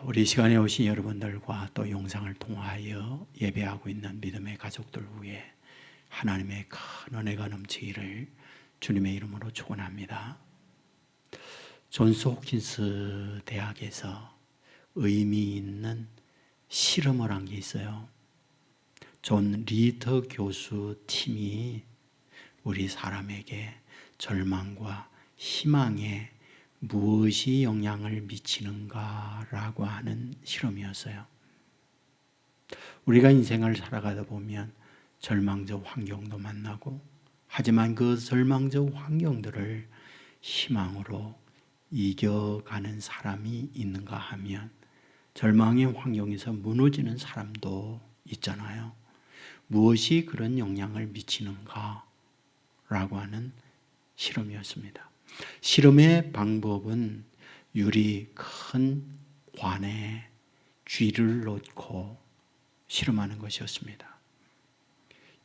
우리 시간에 오신 여러분들과 또 영상을 통하여 예배하고 있는 믿음의 가족들 위해 하나님의 큰 은혜가 넘치기를 주님의 이름으로 축원합니다. 존스 홉킨스 대학에서 의미 있는 실험을 한 게 있어요. 존 리터 교수 팀이 우리 사람에게 절망과 희망에 무엇이 영향을 미치는가라고 하는 실험이었어요. 우리가 인생을 살아가다 보면 절망적 환경도 만나고, 하지만 그 절망적 환경들을 희망으로 이겨가는 사람이 있는가 하면 절망의 환경에서 무너지는 사람도 있잖아요. 무엇이 그런 영향을 미치는가 라고 하는 실험이었습니다. 실험의 방법은 유리 큰 관에 쥐를 넣고 실험하는 것이었습니다.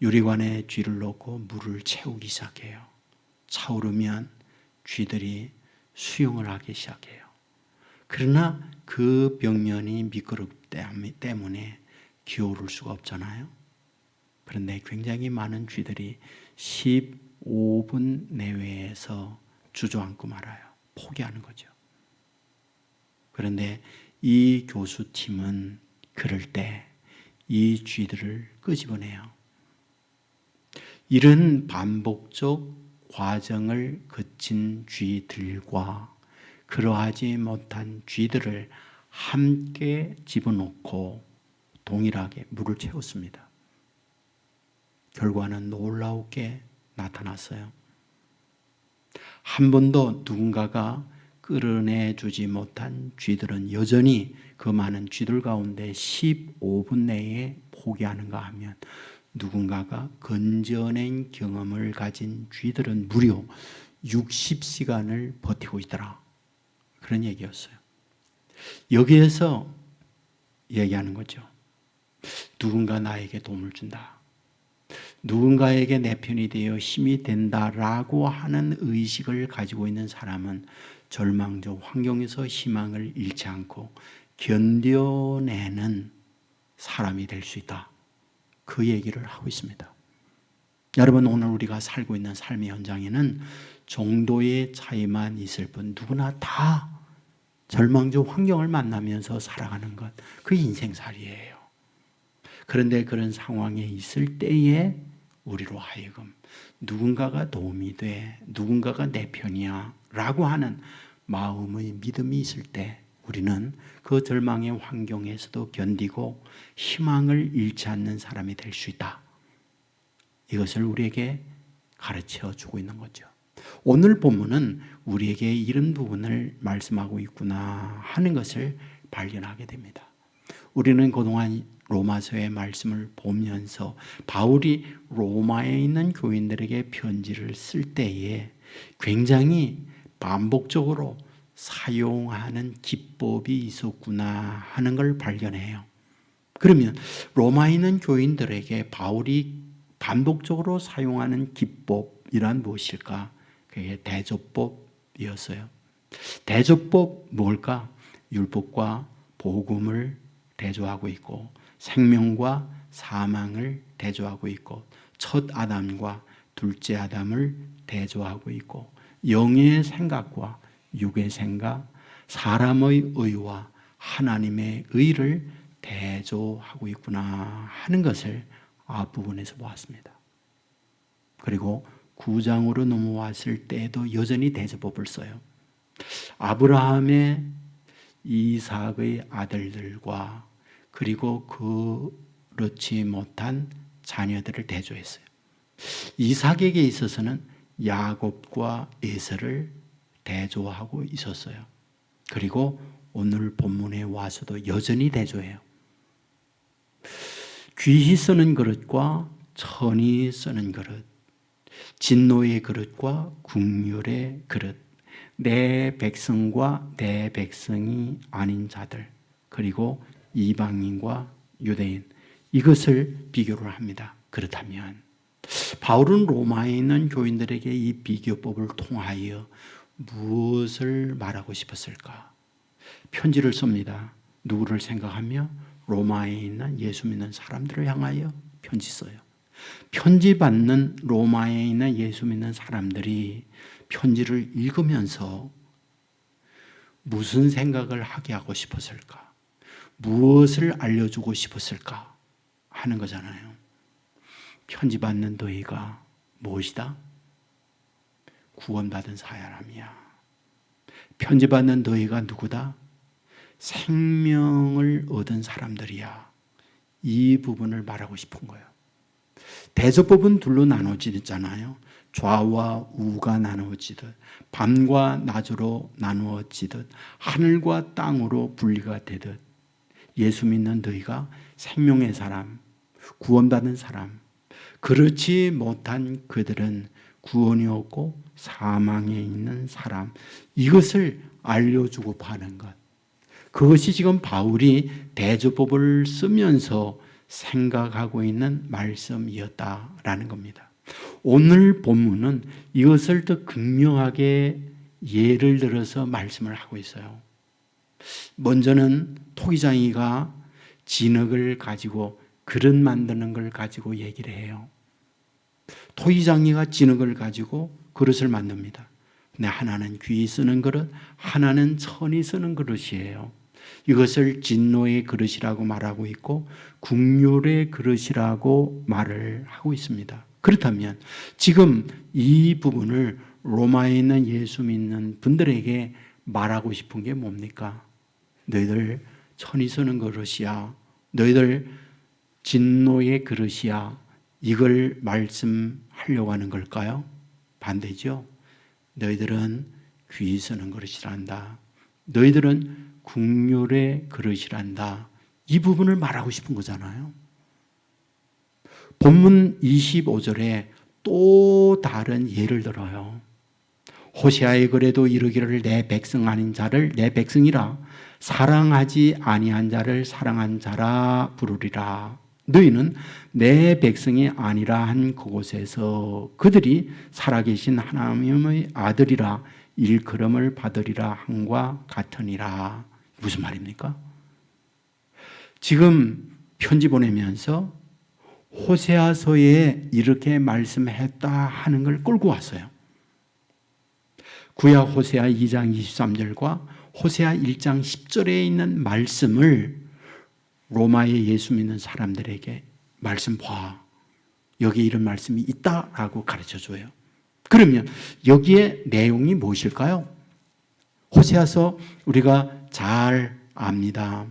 유리관에 쥐를 넣고 물을 채우기 시작해요. 차오르면 쥐들이 수영을 하기 시작해요. 그러나 그 벽면이 미끄럽기 때문에 기어오를 수가 없잖아요. 그런데 굉장히 많은 쥐들이 15분 내외에서 주저앉고 말아요. 포기하는 거죠. 그런데 이 교수팀은 그럴 때 이 쥐들을 끄집어내요. 이런 반복적 과정을 거친 쥐들과 그러하지 못한 쥐들을 함께 집어넣고 동일하게 물을 채웠습니다. 결과는 놀라우게 나타났어요. 한 번도 누군가가 끌어내주지 못한 쥐들은 여전히 그 많은 쥐들 가운데 15분 내에 포기하는가 하면, 누군가가 건져낸 경험을 가진 쥐들은 무려 60시간을 버티고 있더라. 그런 얘기였어요. 여기에서 얘기하는 거죠. 누군가 나에게 도움을 준다. 누군가에게 내 편이 되어 힘이 된다라고 하는 의식을 가지고 있는 사람은 절망적 환경에서 희망을 잃지 않고 견뎌내는 사람이 될 수 있다. 그 얘기를 하고 있습니다. 여러분, 오늘 우리가 살고 있는 삶의 현장에는 정도의 차이만 있을 뿐 누구나 다 절망적 환경을 만나면서 살아가는 것, 그게 인생살이에요. 그런데 그런 상황에 있을 때에 우리로 하여금 누군가가 도움이 돼, 누군가가 내 편이야 라고 하는 마음의 믿음이 있을 때 우리는 그 절망의 환경에서도 견디고 희망을 잃지 않는 사람이 될 수 있다. 이것을 우리에게 가르쳐 주고 있는 거죠. 오늘 본문은 우리에게 이런 부분을 말씀하고 있구나 하는 것을 발견하게 됩니다. 우리는 그동안 로마서의 말씀을 보면서 바울이 로마에 있는 교인들에게 편지를 쓸 때에 굉장히 반복적으로 사용하는 기법이 있었구나 하는 걸 발견해요. 그러면 로마에 있는 교인들에게 바울이 반복적으로 사용하는 기법이란 무엇일까? 그게 대조법이었어요. 대조법 뭘까? 율법과 복음을 대조하고 있고, 생명과 사망을 대조하고 있고, 첫 아담과 둘째 아담을 대조하고 있고, 영의 생각과 육의 생각, 사람의 의와 하나님의 의를 대조하고 있구나 하는 것을 앞부분에서 보았습니다. 그리고 9장으로 넘어왔을 때에도 여전히 대조법을 써요. 아브라함의 이삭의 아들들과 그리고 그렇지 못한 자녀들을 대조했어요. 이삭에게 있어서는 야곱과 에서를 대조하고 있었어요. 그리고 오늘 본문에 와서도 여전히 대조해요. 귀히 쓰는 그릇과 천히 쓰는 그릇, 진노의 그릇과 긍휼의 그릇, 내 백성과 내 백성이 아닌 자들, 그리고 이방인과 유대인, 이것을 비교를 합니다. 그렇다면 바울은 로마에 있는 교인들에게 이 비교법을 통하여 무엇을 말하고 싶었을까? 편지를 씁니다. 누구를 생각하며? 로마에 있는 예수 믿는 사람들을 향하여 편지 써요. 편지 받는 로마에 있는 예수 믿는 사람들이 편지를 읽으면서 무슨 생각을 하게 하고 싶었을까? 무엇을 알려주고 싶었을까? 하는 거잖아요. 편지 받는 너희가 무엇이다? 구원받은 사람이야. 편지 받는 너희가 누구다? 생명을 얻은 사람들이야. 이 부분을 말하고 싶은 거예요. 대조법은 둘로 나눠지잖아요. 좌와 우가 나누어지듯 밤과 낮으로 나누어지듯 하늘과 땅으로 분리가 되듯 예수 믿는 너희가 생명의 사람, 구원받은 사람, 그렇지 못한 그들은 구원이 없고 사망에 있는 사람, 이것을 알려주고 파는 것. 그것이 지금 바울이 대조법을 쓰면서 생각하고 있는 말씀이었다라는 겁니다. 오늘 본문은 이것을 더 극명하게 예를 들어서 말씀을 하고 있어요. 먼저는 토기장이가 진흙을 가지고 그릇 만드는 걸 가지고 얘기를 해요. 토기장이가 진흙을 가지고 그릇을 만듭니다. 근데 하나는 귀 쓰는 그릇, 하나는 천이 쓰는 그릇이에요. 이것을 진노의 그릇이라고 말하고 있고 국률의 그릇이라고 말을 하고 있습니다. 그렇다면 지금 이 부분을 로마에 있는 예수 믿는 분들에게 말하고 싶은 게 뭡니까? 너희들 천이 쓰는 그릇이야. 너희들 진노의 그릇이야. 이걸 말씀하려고 하는 걸까요? 반대죠. 너희들은 귀 쓰는 그릇이란다. 너희들은 국률의 그릇이란다. 이 부분을 말하고 싶은 거잖아요. 본문 25절에 또 다른 예를 들어요. 호세아의 글에도 이르기를 내 백성 아닌 자를 내 백성이라 사랑하지 아니한 자를 사랑한 자라 부르리라. 너희는 내 백성이 아니라 한 그곳에서 그들이 살아계신 하나님의 아들이라 일컬음을 받으리라 함과 같으니라. 무슨 말입니까? 지금 편지 보내면서 호세아서에 이렇게 말씀했다 하는 걸 끌고 왔어요. 구약 호세아 2장 23절과 호세아 1장 10절에 있는 말씀을 로마의 예수 믿는 사람들에게 말씀 봐. 여기 이런 말씀이 있다라고 가르쳐줘요. 그러면 여기에 내용이 무엇일까요? 호세아서 우리가 잘 압니다.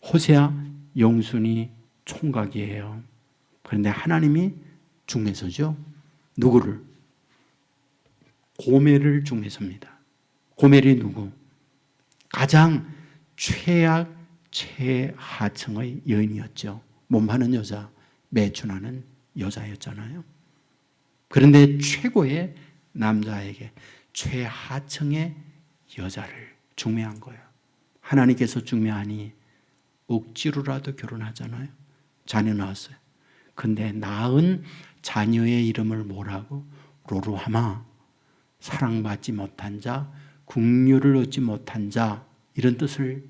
호세아 영순이 총각이에요. 그런데 하나님이 중매서죠. 누구를? 고멜을 중매섭니다. 고멜이 누구? 가장 최악 최하층의 여인이었죠. 몸하는 여자, 매춘하는 여자였잖아요. 그런데 최고의 남자에게 최하층의 여자를 중매한 거예요. 하나님께서 중매하니 억지로라도 결혼하잖아요. 자녀 낳았어요. 근데 낳은 자녀의 이름을 뭐라고? 로루하마, 사랑받지 못한 자, 국류를 얻지 못한 자, 이런 뜻을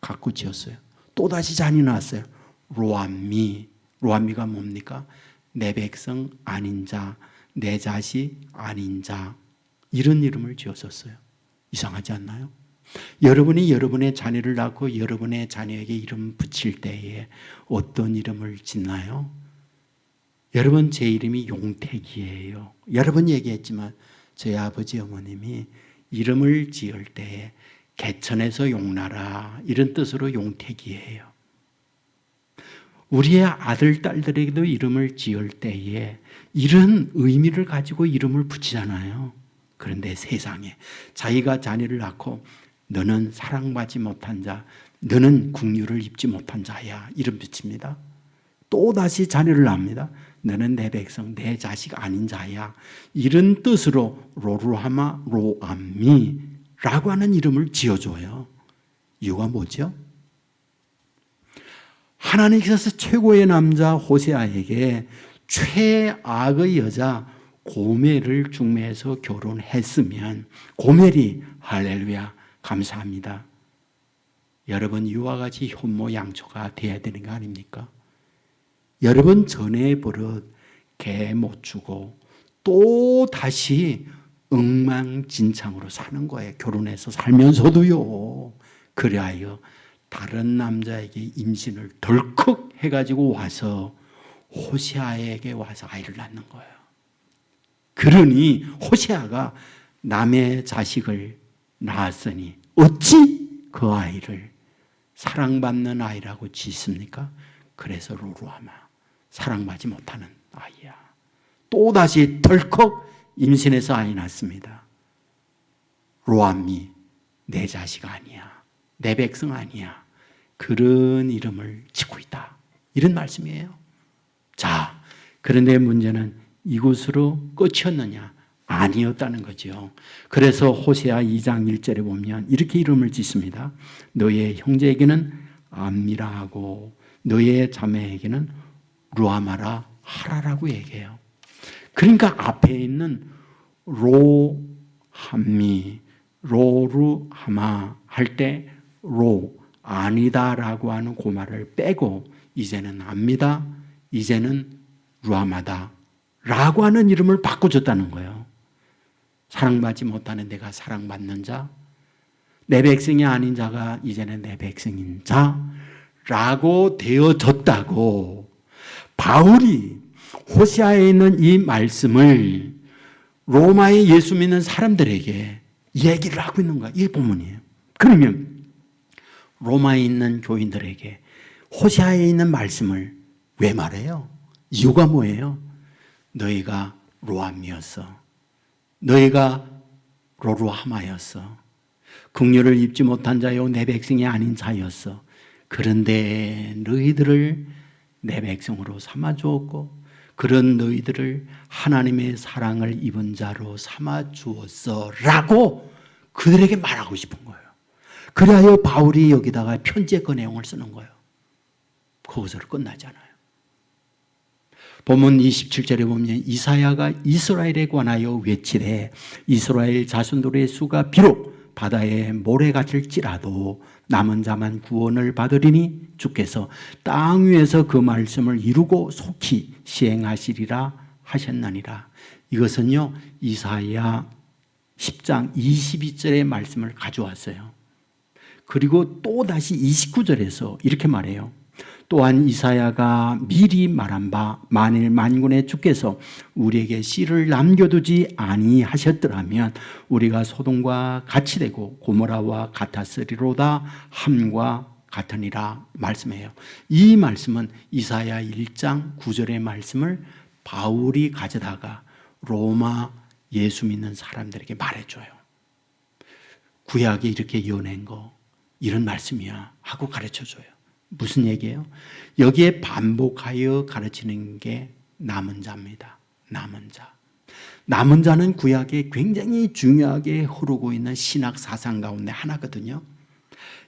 갖고 지었어요. 또다시 자녀 낳았어요. 로암미. 로암미가 뭡니까? 내 백성 아닌 자, 내 자식 아닌 자, 이런 이름을 지었었어요. 이상하지 않나요? 여러분이 여러분의 자녀를 낳고 여러분의 자녀에게 이름 붙일 때에 어떤 이름을 짓나요? 여러분, 제 이름이 용택이에요. 여러 번 얘기했지만 저희 아버지 어머님이 이름을 지을 때에 개천에서 용나라 이런 뜻으로 용택이에요. 우리의 아들, 딸들에게도 이름을 지을 때에 이런 의미를 가지고 이름을 붙이잖아요. 그런데 세상에 자기가 자녀를 낳고 너는 사랑받지 못한 자, 너는 국류를 입지 못한 자야, 이름 붙입니다. 또다시 자녀를 낳습니다. 너는 내 백성, 내 자식 아닌 자야. 이런 뜻으로 로루하마 로암미라고 하는 이름을 지어줘요. 이유가 뭐죠? 하나님께서 최고의 남자 호세아에게 최악의 여자 고멜을 중매해서 결혼했으면 고멜이 할렐루야 감사합니다. 여러분 이와 같이 현모양처가 돼야 되는 거 아닙니까? 여러분 전에 버릇 개 못 주고 또 다시 엉망진창으로 사는 거예요. 결혼해서 살면서도요. 그리하여 다른 남자에게 임신을 덜컥 해가지고 와서 호세아에게 와서 아이를 낳는 거예요. 그러니 호세아가 남의 자식을 낳았으니 어찌 그 아이를 사랑받는 아이라고 짓습니까? 그래서 로루하마, 사랑받지 못하는 아이야. 또다시 덜컥 임신해서 아이 낳습니다. 로암미, 내 자식 아니야. 내 백성 아니야. 그런 이름을 짓고 있다. 이런 말씀이에요. 자, 그런데 문제는 이곳으로 끝이었느냐? 아니었다는 거죠. 그래서 호세아 2장 1절에 보면 이렇게 이름을 짓습니다. 너의 형제에게는 암미라 하고 너의 자매에게는 루아마라 하라라고 얘기해요. 그러니까 앞에 있는 로함미, 로루하마 할 때 로, 아니다라고 하는 그 말을 빼고 이제는 압니다. 이제는 루아마다 라고 하는 이름을 바꿔줬다는 거예요. 사랑받지 못하는 내가 사랑받는 자, 내 백성이 아닌 자가 이제는 내 백성인 자라고 되어졌다고 바울이 호세아에 있는 이 말씀을 로마의 예수 믿는 사람들에게 얘기를 하고 있는 거야. 이게 본문이에요. 그러면 로마에 있는 교인들에게 호세아에 있는 말씀을 왜 말해요? 이유가 뭐예요? 너희가 로암이었어. 너희가 로루하마였어. 긍휼을 입지 못한 자요 내 백성이 아닌 자였어. 그런데 너희들을 내 백성으로 삼아주었고 그런 너희들을 하나님의 사랑을 입은 자로 삼아주었어 라고 그들에게 말하고 싶은 거예요. 그래야 바울이 여기다가 편지의 그 내용을 쓰는 거예요. 거기서는 끝나지 않아요. 본문 27절에 보면 이사야가 이스라엘에 관하여 외치되 이스라엘 자손들의 수가 비록 바다에 모래같을지라도 남은 자만 구원을 받으리니 주께서 땅 위에서 그 말씀을 이루고 속히 시행하시리라 하셨나니라. 이것은요 이사야 10장 22절의 말씀을 가져왔어요. 그리고 또다시 29절에서 이렇게 말해요. 또한 이사야가 미리 말한 바 만일 만군의 주께서 우리에게 씨를 남겨두지 아니하셨더라면 우리가 소돔과 같이 되고 고모라와 같았으리로다 함과 같으니라 말씀해요. 이 말씀은 이사야 1장 9절의 말씀을 바울이 가져다가 로마 예수 믿는 사람들에게 말해줘요. 구약이 이렇게 이어낸 거 이런 말씀이야 하고 가르쳐줘요. 무슨 얘기예요? 여기에 반복하여 가르치는 게 남은 자입니다. 남은 자. 남은 자는 구약에 굉장히 중요하게 흐르고 있는 신학 사상 가운데 하나거든요.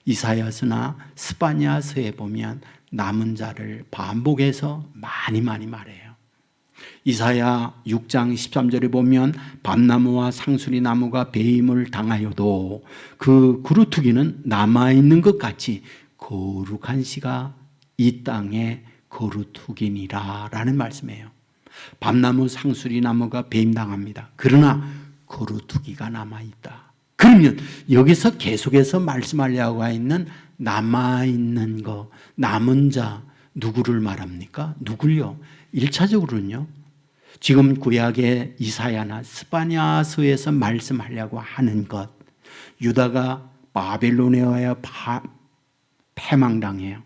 이사야서나 스바냐서에 보면 남은 자를 반복해서 많이 말해요. 이사야 6장 13절에 보면 밤나무와 상수리 나무가 배임을 당하여도 그 그루터기는 남아있는 것 같이 거룩한 씨가 이 땅에 거루투기니라 라는 말씀이에요. 밤나무 상수리 나무가 배임당합니다. 그러나 거루투기가 남아있다. 그러면 여기서 계속해서 말씀하려고 있는 남아있는 거, 남은 자 누구를 말합니까? 누굴요? 1차적으로는요. 지금 구약의 이사야나 스바냐서에서 말씀하려고 하는 것, 유다가 바벨론에 의하여 패망당해요.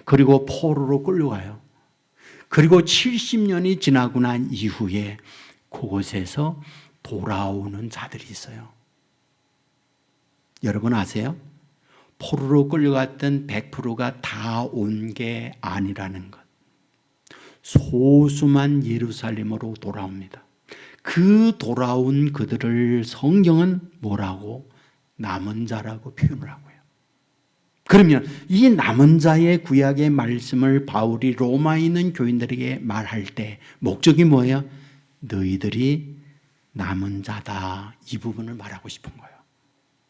그리고 포로로 끌려가요. 그리고 70년이 지나고 난 이후에 그곳에서 돌아오는 자들이 있어요. 여러분 아세요? 포로로 끌려갔던 100%가 다 온 게 아니라는 것. 소수만 예루살렘으로 돌아옵니다. 그 돌아온 그들을 성경은 뭐라고? 남은 자라고 표현을 하고요. 그러면 이 남은 자의 구약의 말씀을 바울이 로마에 있는 교인들에게 말할 때 목적이 뭐예요? 너희들이 남은 자다. 이 부분을 말하고 싶은 거예요.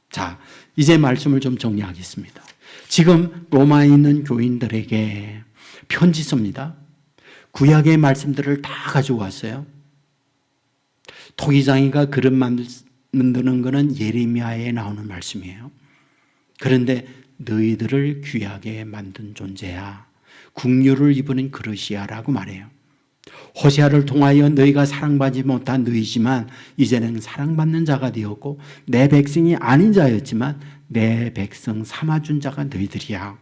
자, 이제 말씀을 좀 정리하겠습니다. 지금 로마에 있는 교인들에게 편지 씁니다. 구약의 말씀들을 다 가지고 왔어요. 토기장이가 그릇 만드는 것은 예레미야에 나오는 말씀이에요. 그런데 너희들을 귀하게 만든 존재야, 국류를 입은 그릇이야 라고 말해요. 호세아를 통하여 너희가 사랑받지 못한 너희지만 이제는 사랑받는 자가 되었고 내 백성이 아닌 자였지만 내 백성 삼아준 자가 너희들이야.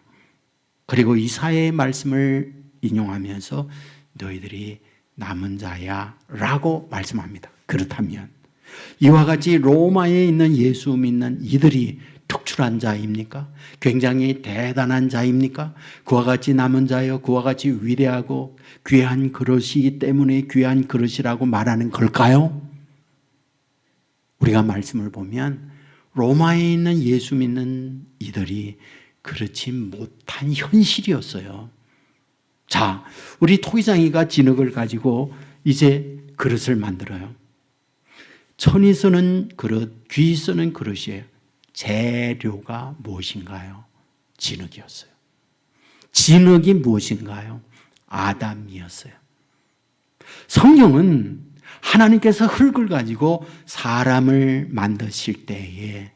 그리고 이사야의 말씀을 인용하면서 너희들이 남은 자야 라고 말씀합니다. 그렇다면 이와 같이 로마에 있는 예수 믿는 이들이 특출한 자입니까? 굉장히 대단한 자입니까? 그와 같이 남은 자여, 그와 같이 위대하고 귀한 그릇이기 때문에 귀한 그릇이라고 말하는 걸까요? 우리가 말씀을 보면 로마에 있는 예수 믿는 이들이 그렇지 못한 현실이었어요. 자, 우리 토기장이가 진흙을 가지고 이제 그릇을 만들어요. 천이 쓰는 그릇, 귀 쓰는 그릇이에요. 재료가 무엇인가요? 진흙이었어요. 진흙이 무엇인가요? 아담이었어요. 성경은 하나님께서 흙을 가지고 사람을 만드실 때에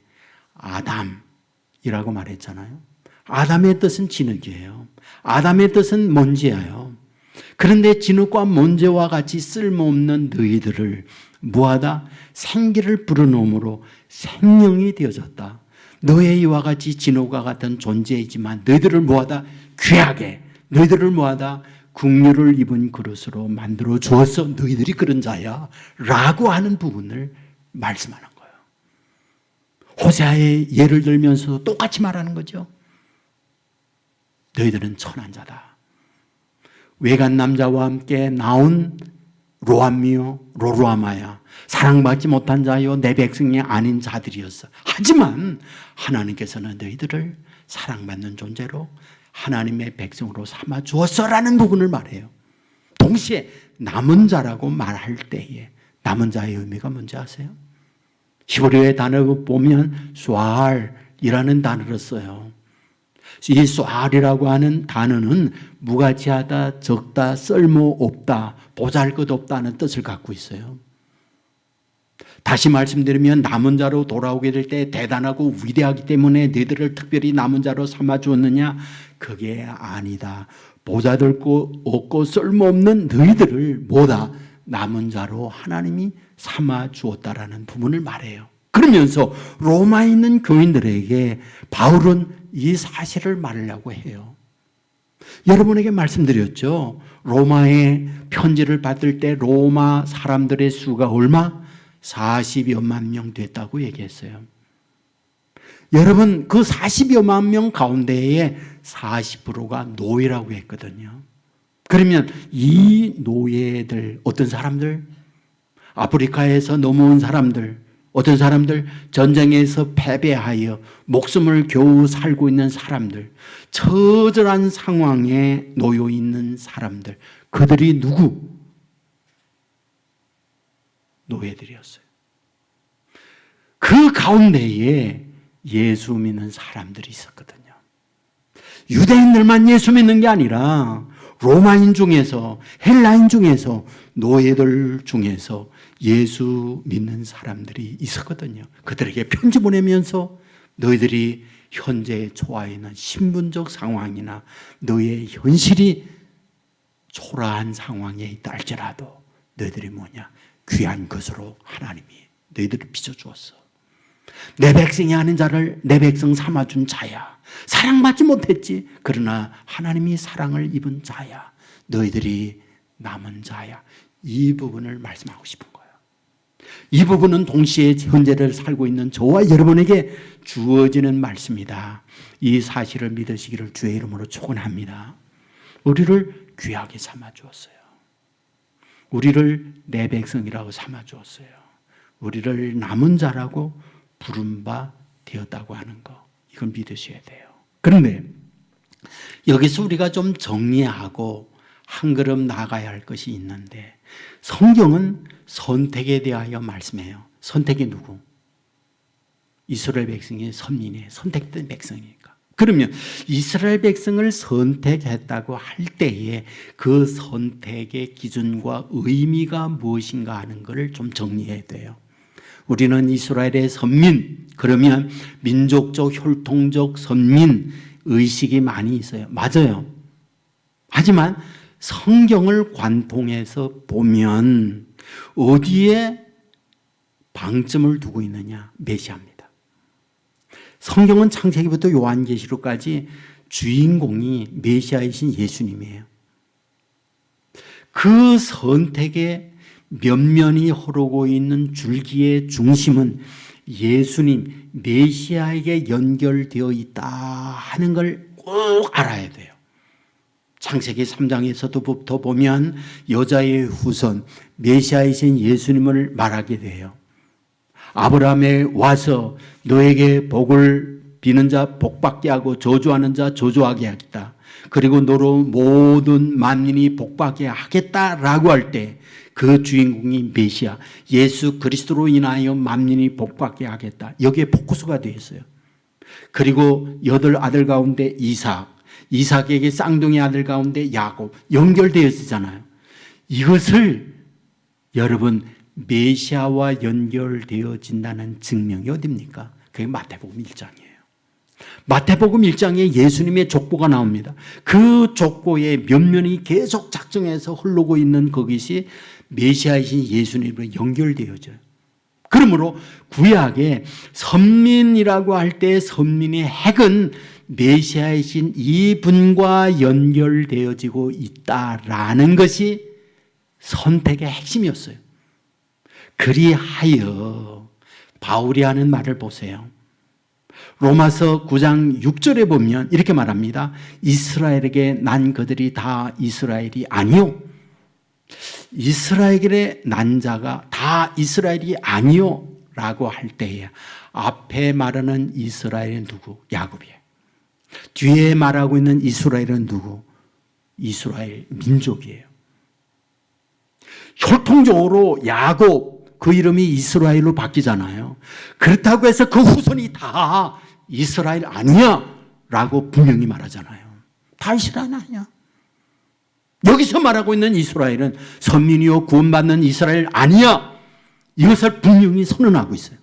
아담이라고 말했잖아요. 아담의 뜻은 진흙이에요. 아담의 뜻은 먼지예요. 그런데 진흙과 먼지와 같이 쓸모없는 너희들을 무하다 생기를 불어넣음으로 생명이 되어졌다. 너의 이와 같이 진흙과 같은 존재이지만 너희들을 무하다 귀하게, 너희들을 무하다 국류를 입은 그릇으로 만들어 주었어. 너희들이 그런 자야 라고 하는 부분을 말씀하는 거예요. 호세아의 예를 들면서 똑같이 말하는 거죠. 너희들은 천한 자다. 외간 남자와 함께 나온 로암이요 로루아마야, 사랑받지 못한 자요 내 백성이 아닌 자들이었어. 하지만 하나님께서는 너희들을 사랑받는 존재로 하나님의 백성으로 삼아 주었어라는 부분을 말해요. 동시에 남은 자라고 말할 때에 남은 자의 의미가 뭔지 아세요? 히브리어의 단어를 보면 쏘알이라는 단어를 써요. 이 쏘알이라고 하는 단어는 무가치하다, 적다, 쓸모없다, 보잘것없다는 뜻을 갖고 있어요. 다시 말씀드리면 남은 자로 돌아오게 될 때 대단하고 위대하기 때문에 너희들을 특별히 남은 자로 삼아 주었느냐? 그게 아니다. 보잘것고 없고 쓸모없는 너희들을 뭐다? 남은 자로 하나님이 삼아 주었다라는 부분을 말해요. 그러면서 로마에 있는 교인들에게 바울은 이 사실을 말하려고 해요. 여러분에게 말씀드렸죠. 로마의 편지를 받을 때 로마 사람들의 수가 얼마? 40여만 명 됐다고 얘기했어요. 여러분, 그 40여만 명 가운데에 40%가 노예라고 했거든요. 그러면 이 노예들, 어떤 사람들? 아프리카에서 넘어온 사람들, 어떤 사람들? 전쟁에서 패배하여 목숨을 겨우 살고 있는 사람들, 처절한 상황에 놓여 있는 사람들, 그들이 누구? 노예들이었어요. 그 가운데에 예수 믿는 사람들이 있었거든요. 유대인들만 예수 믿는 게 아니라 로마인 중에서, 헬라인 중에서, 노예들 중에서 예수 믿는 사람들이 있었거든요. 그들에게 편지 보내면서 너희들이 현재 처해 있는 신분적 상황이나 너의 현실이 초라한 상황에 있다 할지라도 너희들이 뭐냐? 귀한 것으로 하나님이 너희들을 빚어주었어. 내 백성이 아닌 자를 내 백성 삼아준 자야. 사랑받지 못했지. 그러나 하나님이 사랑을 입은 자야. 너희들이 남은 자야. 이 부분을 말씀하고 싶은 거예요. 이 부분은 동시에 현재를 살고 있는 저와 여러분에게 주어지는 말씀이다. 이 사실을 믿으시기를 주의 이름으로 축원합니다. 우리를 귀하게 삼아 주었어요. 우리를 내 백성이라고 삼아 주었어요. 우리를 남은 자라고 부른 바 되었다고 하는 거, 이건 믿으셔야 돼요. 그런데 여기서 우리가 좀 정리하고 한 걸음 나가야 할 것이 있는데, 성경은 선택에 대하여 말씀해요. 선택이 누구? 이스라엘 백성이 선민이에요. 선택된 백성이니까. 그러면 이스라엘 백성을 선택했다고 할 때에 그 선택의 기준과 의미가 무엇인가 하는 것을 좀 정리해야 돼요. 우리는 이스라엘의 선민, 그러면 민족적, 혈통적 선민 의식이 많이 있어요. 맞아요. 하지만 성경을 관통해서 보면 어디에 방점을 두고 있느냐? 메시아입니다. 성경은 창세기부터 요한계시록까지 주인공이 메시아이신 예수님이에요. 그 선택의 면면이 흐르고 있는 줄기의 중심은 예수님, 메시아에게 연결되어 있다 하는 걸 꼭 알아야 돼요. 창세기 3장에서도 보면 여자의 후손, 메시아이신 예수님을 말하게 돼요. 아브라함에 와서 너에게 복을 비는 자 복받게 하고 저주하는 자 저주하게 하겠다. 그리고 너로 모든 만민이 복받게 하겠다라고 할 때 그 주인공이 메시아 예수 그리스도로 인하여 만민이 복받게 하겠다. 여기에 포커스가 되어 있어요. 그리고 8 아들 가운데 이삭에게 쌍둥이 아들 가운데 야곱 연결되어 있잖아요. 이것을 여러분 메시아와 연결되어진다는 증명이 어디입니까? 그게 마태복음 1장이에요. 마태복음 1장에 예수님의 족보가 나옵니다. 그 족보의 면면이 계속 작정해서 흐르고 있는 그것이 메시아이신 예수님으로 연결되어져요. 그러므로 구약에 선민이라고 할 때 선민의 핵은 메시아이신 이분과 연결되어지고 있다라는 것이 선택의 핵심이었어요. 그리하여 바울이 하는 말을 보세요. 로마서 9장 6절에 보면 이렇게 말합니다. 이스라엘에게 난 그들이 다 이스라엘이 아니요. 이스라엘에 난 자가 다 이스라엘이 아니요 라고 할 때에 앞에 말하는 이스라엘은 누구? 야곱이에요. 뒤에 말하고 있는 이스라엘은 누구? 이스라엘 민족이에요. 혈통적으로 야곱 그 이름이 이스라엘로 바뀌잖아요. 그렇다고 해서 그 후손이 다 이스라엘 아니야 라고 분명히 말하잖아요. 다 이스라엘 아니야. 여기서 말하고 있는 이스라엘은 선민이요 구원받는 이스라엘 아니야. 이것을 분명히 선언하고 있어요.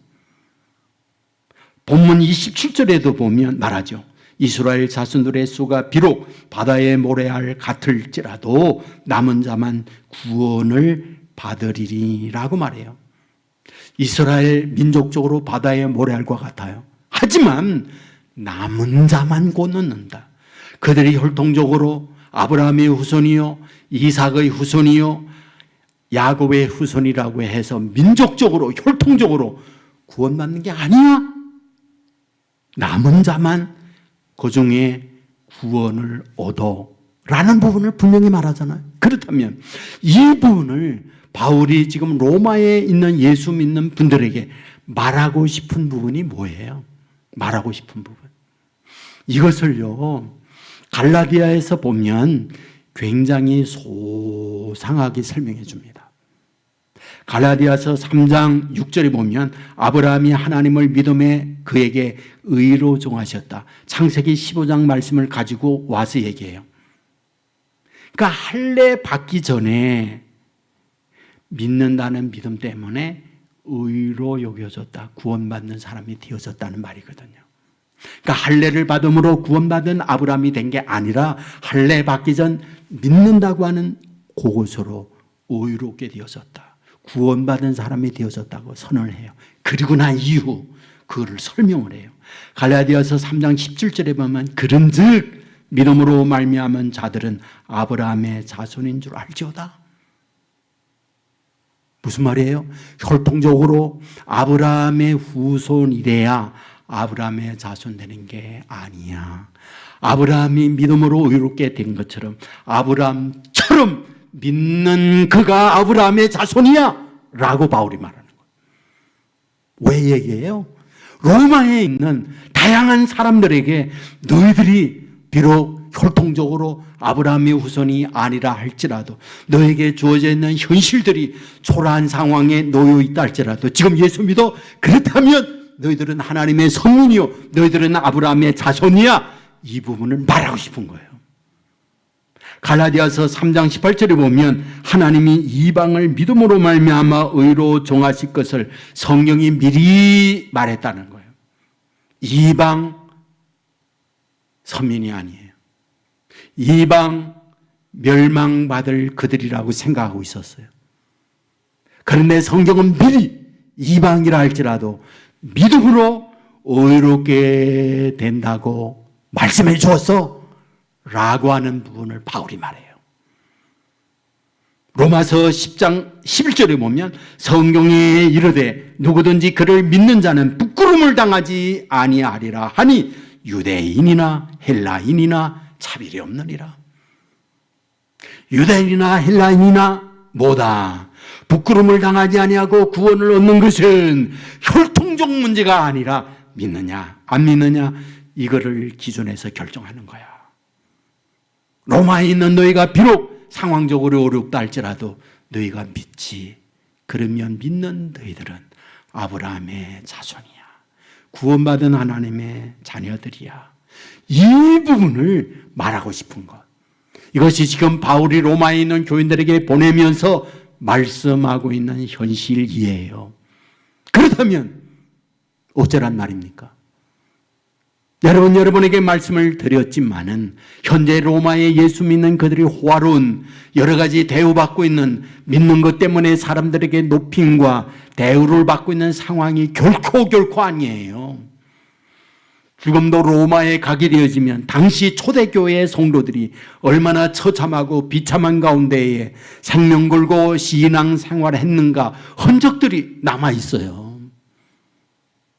본문 27절에도 보면 말하죠. 이스라엘 자손들의 수가 비록 바다의 모래알 같을지라도 남은 자만 구원을 받으리라고 말해요. 이스라엘 민족적으로 바다의 모래알과 같아요. 하지만 남은 자만 곧 얻는다. 그들이 혈통적으로 아브라함의 후손이요 이삭의 후손이요 야곱의 후손이라고 해서 민족적으로 혈통적으로 구원받는 게 아니야. 남은 자만 그 중에 구원을 얻어라는 부분을 분명히 말하잖아요. 그렇다면 이 부분을 바울이 지금 로마에 있는 예수 믿는 분들에게 말하고 싶은 부분이 뭐예요? 말하고 싶은 부분. 이것을요, 갈라디아에서 보면 굉장히 소상하게 설명해 줍니다. 갈라디아서 3장 6절에 보면 아브라함이 하나님을 믿음에 그에게 의로 정하셨다. 창세기 15장 말씀을 가지고 와서 얘기해요. 그러니까 할례 받기 전에 믿는다는 믿음 때문에 의로 여겨졌다. 구원받는 사람이 되어졌다는 말이거든요. 그러니까 할례를 받음으로 구원받은 아브라함이 된 게 아니라 할례 받기 전 믿는다고 하는 그것으로 의롭게 되어졌다. 구원받은 사람이 되어졌다고 선언을 해요. 그리고 난 이후 그거를 설명을 해요. 갈라디아서 3장 17절에 보면 그런즉 믿음으로 말미암은 자들은 아브라함의 자손인 줄 알지어다. 무슨 말이에요? 혈통적으로 아브라함의 후손이래야 아브라함의 자손 되는 게 아니야. 아브라함이 믿음으로 의롭게 된 것처럼 아브라함처럼 믿는 그가 아브라함의 자손이야 라고 바울이 말하는 거예요. 왜 얘기해요? 로마에 있는 다양한 사람들에게 너희들이 비록 혈통적으로 아브라함의 후손이 아니라 할지라도 너에게 주어져 있는 현실들이 초라한 상황에 놓여 있다 할지라도 지금 예수 믿어? 그렇다면 너희들은 하나님의 선민이요 너희들은 아브라함의 자손이야. 이 부분을 말하고 싶은 거예요. 갈라디아서 3장 18절에 보면 하나님이 이방을 믿음으로 말미암아 의로 정하실 것을 성경이 미리 말했다는 거예요. 이방 선민이 아니에요. 이방 멸망받을 그들이라고 생각하고 있었어요. 그런데 성경은 미리 이방이라 할지라도 믿음으로 의롭게 된다고 말씀해 주었어 라고 하는 부분을 바울이 말해요. 로마서 10장 11절에 보면 성경에 이르되 누구든지 그를 믿는 자는 부끄러움을 당하지 아니하리라 하니 유대인이나 헬라인이나 차별이 없느니라. 유대인이나 헬라인이나 뭐다 부끄러움을 당하지 아니하고 구원을 얻는 것은 혈통적 문제가 아니라 믿느냐 안 믿느냐 이거를 기준해서 결정하는 거야. 로마에 있는 너희가 비록 상황적으로 어렵다 할지라도 너희가 믿지. 그러면 믿는 너희들은 아브라함의 자손이야. 구원받은 하나님의 자녀들이야. 이 부분을 말하고 싶은 것. 이것이 지금 바울이 로마에 있는 교인들에게 보내면서 말씀하고 있는 현실이에요. 그렇다면 어쩌란 말입니까? 여러분에게 말씀을 드렸지만은 현재 로마에 예수 믿는 그들이 호화로운 여러 가지 대우받고 있는 믿는 것 때문에 사람들에게 높임과 대우를 받고 있는 상황이 결코 아니에요. 지금도 로마에 가게 되어지면 당시 초대교회의 성도들이 얼마나 처참하고 비참한 가운데에 생명 걸고 신앙 생활을 했는가 흔적들이 남아 있어요.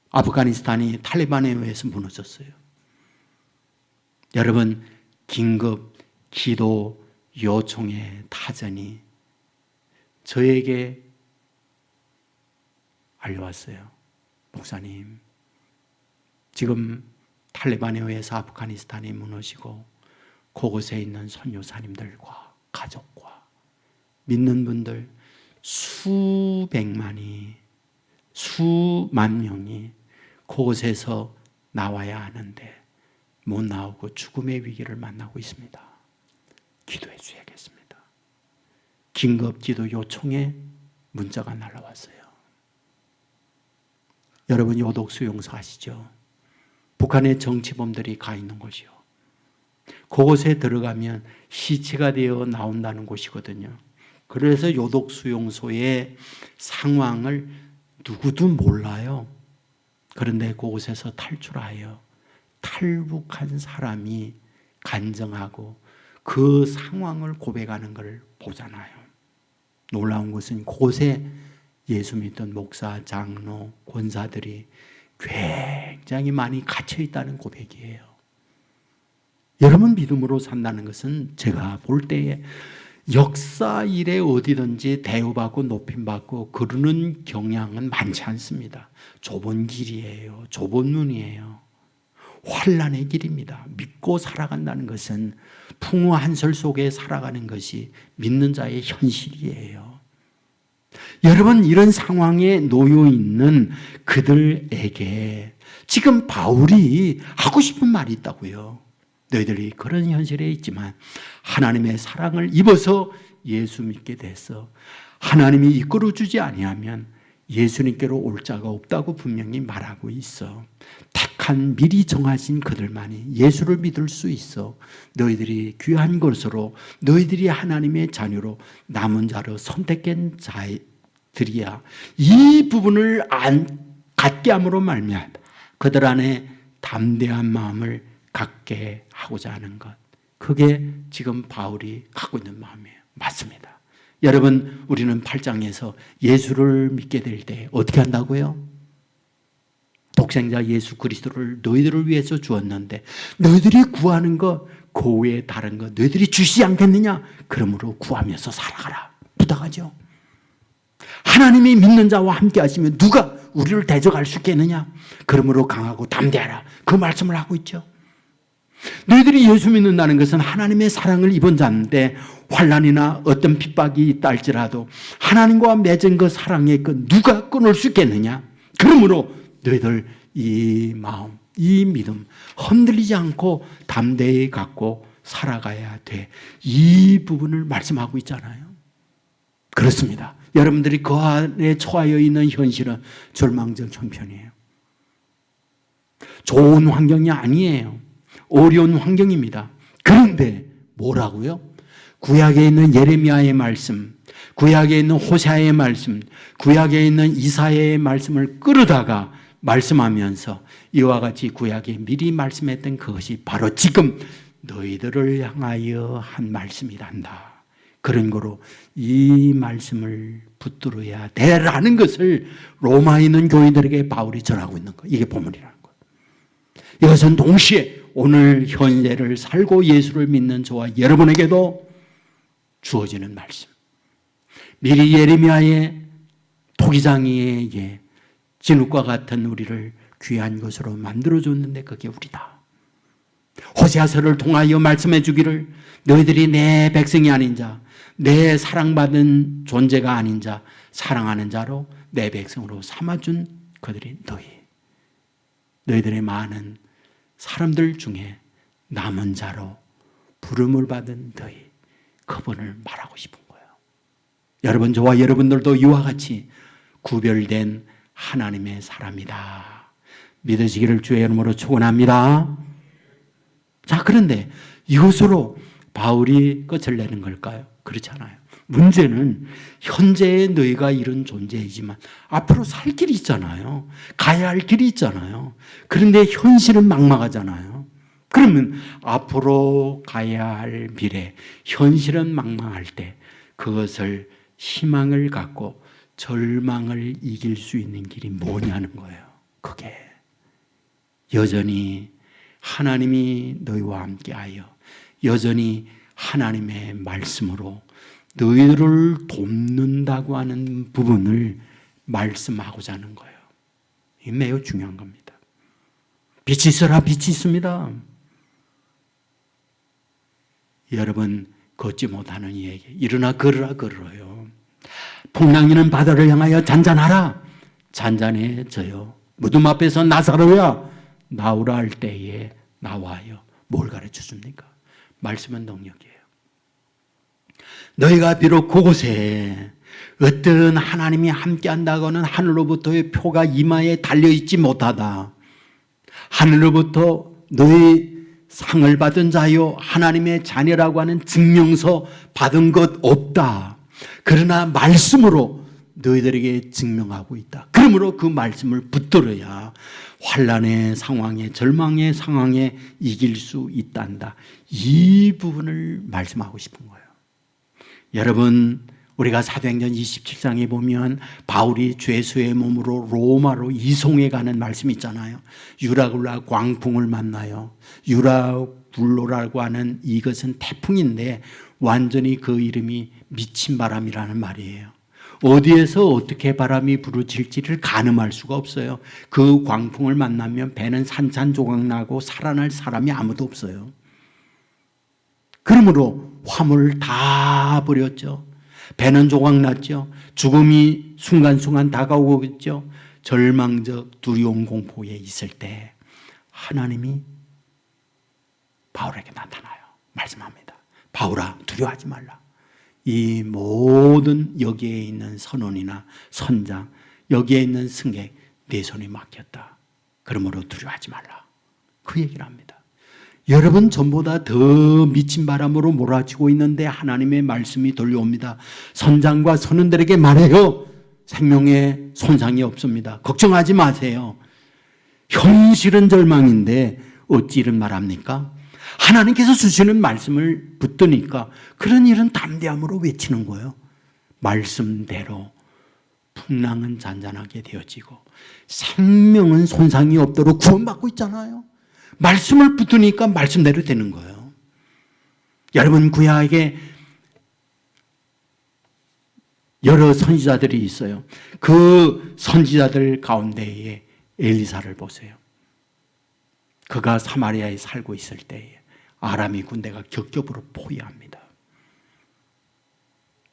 아프가니스탄이 탈레반에 의해서 무너졌어요. 여러분, 긴급 기도 요청의 타전이 저에게 알려왔어요. 목사님, 지금 탈레반에 의해서 아프가니스탄이 무너지고 그곳에 있는 선교사님들과 가족과 믿는 분들 수백만이 수만 명이 그곳에서 나와야 하는데 못 나오고 죽음의 위기를 만나고 있습니다. 기도해 주셔야겠습니다. 긴급 기도 요청에 문자가 날라왔어요. 여러분 요독 수용소 아시죠? 북한의 정치범들이 가 있는 곳이요. 그곳에 들어가면 시체가 되어 나온다는 곳이거든요. 그래서 요독 수용소의 상황을 누구도 몰라요. 그런데 그곳에서 탈출하여 탈북한 사람이 간증하고 그 상황을 고백하는 걸 보잖아요. 놀라운 것은 그곳에 예수 믿던 목사, 장로, 권사들이 굉장히 많이 갇혀 있다는 고백이에요. 여러분 믿음으로 산다는 것은 제가 볼 때에 역사 일에 어디든지 대우받고 높임받고 그러는 경향은 많지 않습니다. 좁은 길이에요. 좁은 눈이에요. 환난의 길입니다. 믿고 살아간다는 것은 풍요 한설 속에 살아가는 것이 믿는 자의 현실이에요. 여러분 이런 상황에 놓여 있는 그들에게 지금 바울이 하고 싶은 말이 있다고요. 너희들이 그런 현실에 있지만 하나님의 사랑을 입어서 예수 믿게 돼서 하나님이 이끌어주지 아니하면 예수님께로 올 자가 없다고 분명히 말하고 있어. 택한 미리 정하신 그들만이 예수를 믿을 수 있어. 너희들이 귀한 것으로 너희들이 하나님의 자녀로 남은 자로 선택된 자들이야. 이 부분을 갖게 함으로 말미암아 그들 안에 담대한 마음을 갖게 하고자 하는 것. 그게 지금 바울이 갖고 있는 마음이에요. 맞습니다. 여러분 우리는 8장에서 예수를 믿게 될 때 어떻게 한다고요? 독생자 예수 그리스도를 너희들을 위해서 주었는데 너희들이 구하는 것 그 외에 다른 것 너희들이 주시지 않겠느냐? 그러므로 구하면서 살아가라 부탁하죠. 하나님이 믿는 자와 함께 하시면 누가 우리를 대적할 수 있겠느냐? 그러므로 강하고 담대하라 그 말씀을 하고 있죠. 너희들이 예수 믿는다는 것은 하나님의 사랑을 입은 자인데 환난이나 어떤 핍박이 있다 할지라도 하나님과 맺은 그 사랑의 그 누가 끊을 수 있겠느냐? 그러므로 너희들 이 마음 이 믿음 흔들리지 않고 담대히 갖고 살아가야 돼. 이 부분을 말씀하고 있잖아요. 그렇습니다. 여러분들이 그 안에 처하여 있는 현실은 절망적 형편이에요. 좋은 환경이 아니에요. 어려운 환경입니다. 그런데 뭐라고요? 구약에 있는 예레미야의 말씀, 구약에 있는 호세아의 말씀, 구약에 있는 이사야의 말씀을 끌어다가 말씀하면서 이와 같이 구약에 미리 말씀했던 그것이 바로 지금 너희들을 향하여 한 말씀이란다. 그런 거로 이 말씀을 붙들어야 되라는 것을 로마에 있는 교인들에게 바울이 전하고 있는 거예요. 이게 본문이라는 거예요. 이것은 동시에 오늘 현재를 살고 예수를 믿는 저와 여러분에게도 주어지는 말씀. 미리 예레미야의 토기장이에게 진흙과 같은 우리를 귀한 것으로 만들어줬는데 그게 우리다. 호세아서를 통하여 말씀해 주기를 너희들이 내 백성이 아닌 자, 내 사랑받은 존재가 아닌 자, 사랑하는 자로 내 백성으로 삼아준 그들이 너희들의 많은 사람들 중에 남은 자로 부름을 받은 너희, 그분을 말하고 싶은 거예요. 여러분, 저와 여러분들도 이와 같이 구별된 하나님의 사람이다 믿으시기를 주의 이름으로 축원합니다. 자, 그런데 이것으로 바울이 끝을 내는 걸까요? 그렇지 않아요. 문제는 현재의 너희가 이런 존재이지만 앞으로 살 길이 있잖아요. 가야 할 길이 있잖아요. 그런데 현실은 막막하잖아요. 그러면 앞으로 가야 할 미래, 현실은 막막할 때 그것을 희망을 갖고 절망을 이길 수 있는 길이 뭐냐는 거예요. 그게 여전히 하나님이 너희와 함께하여 여전히 하나님의 말씀으로 너희들을 돕는다고 하는 부분을 말씀하고자 하는 거예요. 이게 매우 중요한 겁니다. 빛이 있어라, 빛이 있습니다. 여러분, 걷지 못하는 이에게 일어나 걸으라 걸어요. 풍랑이는 바다를 향하여 잔잔하라, 잔잔해져요. 무덤 앞에서 나사로야 나오라 할 때에 나와요. 뭘 가르쳐 줍니까? 말씀은 능력이에요. 너희가 비록 그곳에 어떤 하나님이 함께한다고는 하늘로부터의 표가 이마에 달려있지 못하다. 하늘로부터 너희 상을 받은 자요 하나님의 자녀라고 하는 증명서 받은 것 없다. 그러나 말씀으로 너희들에게 증명하고 있다. 그러므로 그 말씀을 붙들어야 환난의 상황에, 절망의 상황에 이길 수 있단다. 이 부분을 말씀하고 싶은 거예요. 여러분, 우리가 사도행전 27장에 보면 바울이 죄수의 몸으로 로마로 이송해 가는 말씀이 있잖아요. 유라굴라 광풍을 만나요. 유라굴로라고 하는 이것은 태풍인데 완전히 그 이름이 미친 바람이라는 말이에요. 어디에서 어떻게 바람이 부르질지를 가늠할 수가 없어요. 그 광풍을 만나면 배는 산산조각 나고 살아날 사람이 아무도 없어요. 그러므로 화물을 다 버렸죠. 배는 조각났죠. 죽음이 순간순간 다가오고 있죠. 절망적 두려운 공포에 있을 때 하나님이 바울에게 나타나요. 말씀합니다. 바울아, 두려워하지 말라. 이 모든 여기에 있는 선원이나 선장, 여기에 있는 승객 내 손에 맡겼다. 그러므로 두려워하지 말라. 그 얘기를 합니다. 여러분, 전보다 더 미친 바람으로 몰아치고 있는데 하나님의 말씀이 들려옵니다. 선장과 선원들에게 말해요. 생명에 손상이 없습니다. 걱정하지 마세요. 현실은 절망인데 어찌 이런 말합니까? 하나님께서 주시는 말씀을 붙드니까 그런 일은 담대함으로 외치는 거예요. 말씀대로 풍랑은 잔잔하게 되어지고 생명은 손상이 없도록 구원받고 있잖아요. 말씀을 붙으니까 말씀대로 되는 거예요. 여러분, 구약에 여러 선지자들이 있어요. 그 선지자들 가운데에 엘리사를 보세요. 그가 사마리아에 살고 있을 때에 아람이 군대가 격격으로 포위합니다.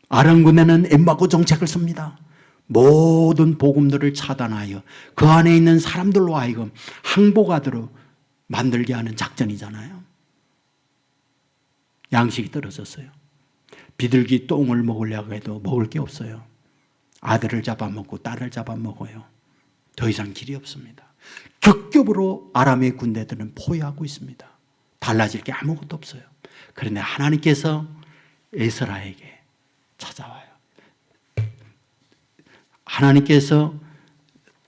아람 군대는 엠바고 정책을 씁니다. 모든 복음들을 차단하여 그 안에 있는 사람들로 하여금 항복하도록 만들게 하는 작전이잖아요. 양식이 떨어졌어요. 비둘기 똥을 먹으려고 해도 먹을 게 없어요. 아들을 잡아먹고 딸을 잡아먹어요. 더 이상 길이 없습니다. 격격으로 아람의 군대들은 포위하고 있습니다. 달라질 게 아무것도 없어요. 그런데 하나님께서 에스라에게 찾아와요. 하나님께서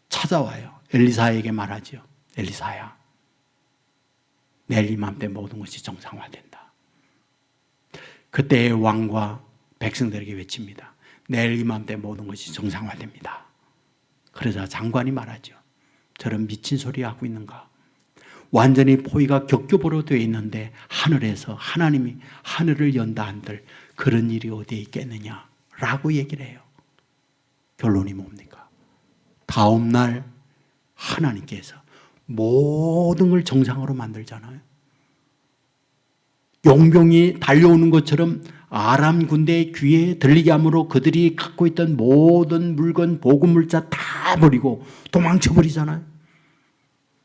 찾아와요. 엘리사에게 말하죠. 엘리사야, 내일 이맘때 모든 것이 정상화된다. 그때 왕과 백성들에게 외칩니다. 내일 이맘때 모든 것이 정상화됩니다. 그러자 장관이 말하죠. 저런 미친 소리 하고 있는가? 완전히 포위가 격교보로 되어 있는데 하늘에서 하나님이 하늘을 연다 한들 그런 일이 어디에 있겠느냐? 라고 얘기를 해요. 결론이 뭡니까? 다음 날 하나님께서 모든 걸 정상으로 만들잖아요. 용병이 달려오는 것처럼 아람 군대의 귀에 들리게 함으로 그들이 갖고 있던 모든 물건, 보급물자 다 버리고 도망쳐 버리잖아요.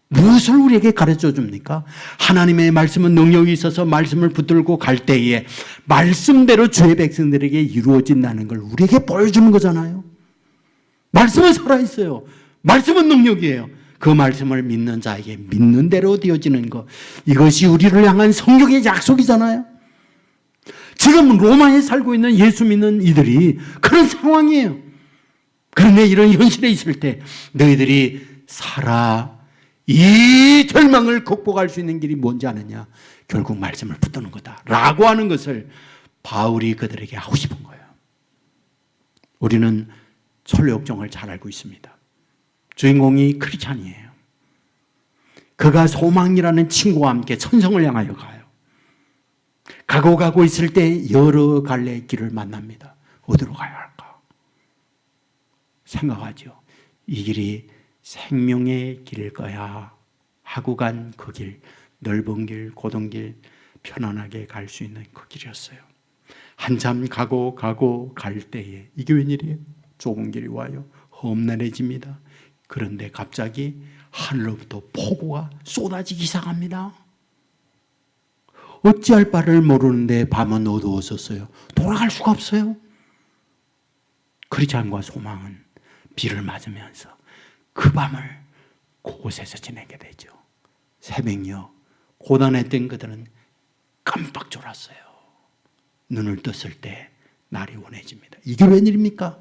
무엇을 우리에게 가르쳐 줍니까? 하나님의 말씀은 능력이 있어서 말씀을 붙들고 갈 때에 말씀대로 주의 백성들에게 이루어진다는 걸 우리에게 보여주는 거잖아요. 말씀은 살아있어요. 말씀은 능력이에요. 그 말씀을 믿는 자에게 믿는 대로 되어지는 것, 이것이 우리를 향한 성경의 약속이잖아요. 지금 로마에 살고 있는 예수 믿는 이들이 그런 상황이에요. 그런데 이런 현실에 있을 때 너희들이 살아 이 절망을 극복할 수 있는 길이 뭔지 아느냐? 결국 말씀을 붙드는 거다 라고 하는 것을 바울이 그들에게 하고 싶은 거예요. 우리는 철로역정을 잘 알고 있습니다. 주인공이 크리스찬이에요. 그가 소망이라는 친구와 함께 천성을 향하여 가요. 가고 있을 때 여러 갈래의 길을 만납니다. 어디로 가야 할까? 생각하죠. 이 길이 생명의 길일 거야 하고 간 그 길, 넓은 길, 고든 길, 편안하게 갈 수 있는 그 길이었어요. 한참 가고 갈 때에 이게 웬일이에요? 좁은 길이 와요. 험난해집니다. 그런데 갑자기 하늘로부터 폭우가 쏟아지기 시작합니다. 어찌할 바를 모르는데 밤은 어두워졌어요. 돌아갈 수가 없어요. 크리스찬과 소망은 비를 맞으면서 그 밤을 그곳에서 지내게 되죠. 새벽녘 고단했던 그들은 깜빡 졸았어요. 눈을 떴을 때 날이 원해집니다. 이게 웬일입니까?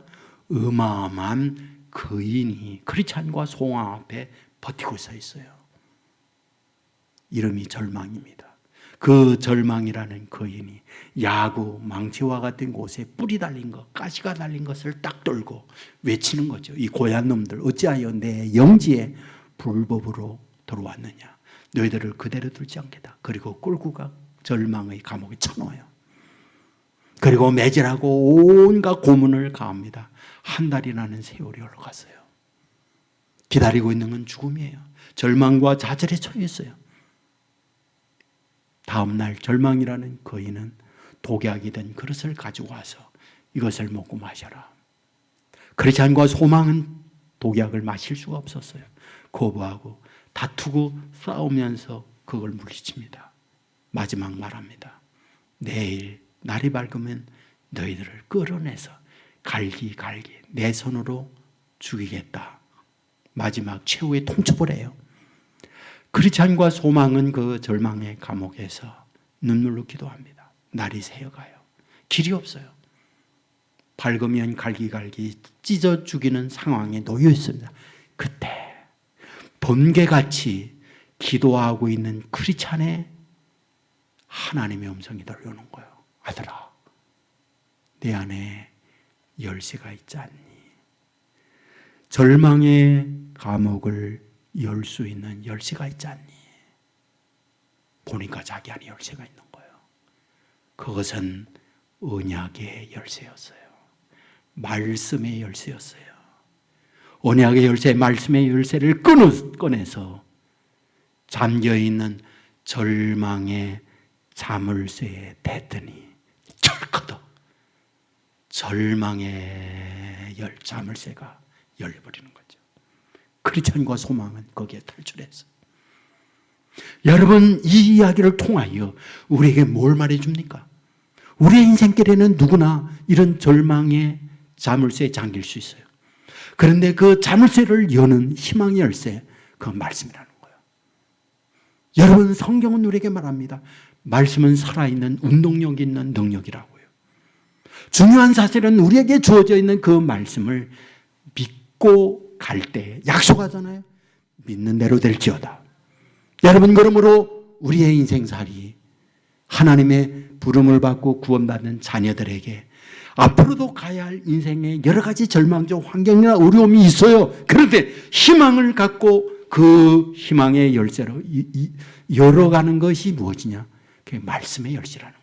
어마어마한 거인이 크리스찬과 소망 앞에 버티고 서 있어요. 이름이 절망입니다. 그 절망이라는 거인이 야구, 망치와 같은 곳에 뿔이 달린 것, 가시가 달린 것을 딱 들고 외치는 거죠. 이 고얀 놈들 어찌하여 내 영지에 불법으로 들어왔느냐. 너희들을 그대로 둘지 않겠다. 그리고 끌고 가 절망의 감옥에 쳐넣어요. 그리고 매질하고 온갖 고문을 가합니다. 한 달이라는 세월이 흘러갔어요. 기다리고 있는 건 죽음이에요. 절망과 좌절에 처해 있어요. 다음 날 절망이라는 거인은 독약이 된 그릇을 가지고 와서 이것을 먹고 마셔라. 크리스찬과 소망은 독약을 마실 수가 없었어요. 거부하고 다투고 싸우면서 그걸 물리칩니다. 마지막 말합니다. 내일 날이 밝으면 너희들을 끌어내서 갈기 내 손으로 죽이겠다. 마지막 최후의 통첩을 해요. 크리스찬과 소망은 그 절망의 감옥에서 눈물로 기도합니다. 날이 새어가요. 길이 없어요. 밝으면 갈기 찢어 죽이는 상황에 놓여 있습니다. 그때 번개같이 기도하고 있는 크리스찬의 하나님의 음성이 들려오는 거예요. 아들아, 내 안에 열쇠가 있지 않니? 절망의 감옥을 열 수 있는 열쇠가 있지 않니? 보니까 자기 안에 열쇠가 있는 거예요. 그것은 언약의 열쇠였어요. 말씀의 열쇠였어요. 언약의 열쇠, 말씀의 열쇠를 꺼내서 잠겨있는 절망의 자물쇠에 댔더니 철커덕 절망의 자물쇠가 열려버리는 거죠. 크리스천과 소망은 거기에 탈출해서. 여러분, 이 이야기를 통하여 우리에게 뭘 말해줍니까? 우리의 인생길에는 누구나 이런 절망의 자물쇠에 잠길 수 있어요. 그런데 그 자물쇠를 여는 희망의 열쇠, 그건 말씀이라는 거예요. 여러분, 성경은 우리에게 말합니다. 말씀은 살아있는 운동력 있는 능력이라고요. 중요한 사실은 우리에게 주어져 있는 그 말씀을 믿고 갈 때 약속하잖아요. 믿는 대로 될지어다. 여러분, 그러므로 우리의 인생살이 하나님의 부름을 받고 구원받는 자녀들에게 앞으로도 가야 할 인생의 여러 가지 절망적 환경이나 어려움이 있어요. 그런데 희망을 갖고 그 희망의 열쇠로 열어가는 것이 무엇이냐? 그게 말씀의 열쇠라는 거예요.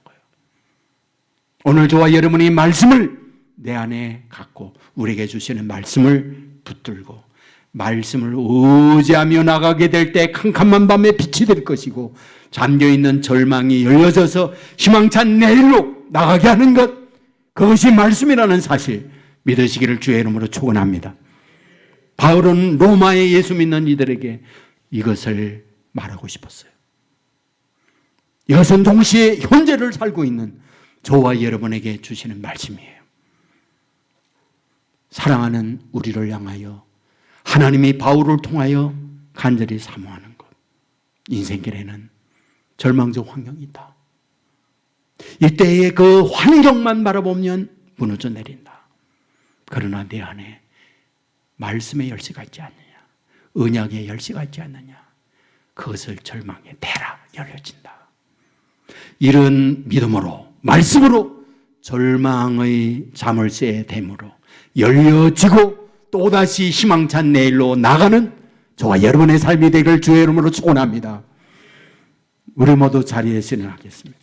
오늘 저와 여러분이 말씀을 내 안에 갖고 우리에게 주시는 말씀을 붙들고 말씀을 의지하며 나가게 될 때 캄캄한 밤에 빛이 될 것이고 잠겨있는 절망이 열려져서 희망찬 내일로 나가게 하는 것, 그것이 말씀이라는 사실 믿으시기를 주의 이름으로 축원합니다. 바울은 로마의 예수 믿는 이들에게 이것을 말하고 싶었어요. 이것은 동시에 현재를 살고 있는 저와 여러분에게 주시는 말씀이에요. 사랑하는 우리를 향하여 하나님이 바울을 통하여 간절히 사모하는 것. 인생길에는 절망적 환경이 있다. 이때의 그 환경만 바라보면 무너져 내린다. 그러나 내 안에 말씀의 열쇠가 있지 않느냐, 언약의 열쇠가 있지 않느냐, 그것을 절망에 대라 열려진다. 이런 믿음으로, 말씀으로 절망의 자물쇠에 댐으로 열려지고 또다시 희망찬 내일로 나가는 저와 여러분의 삶이 되기를 주의 이름으로 축원합니다. 우리 모두 자리에 서하겠습니다.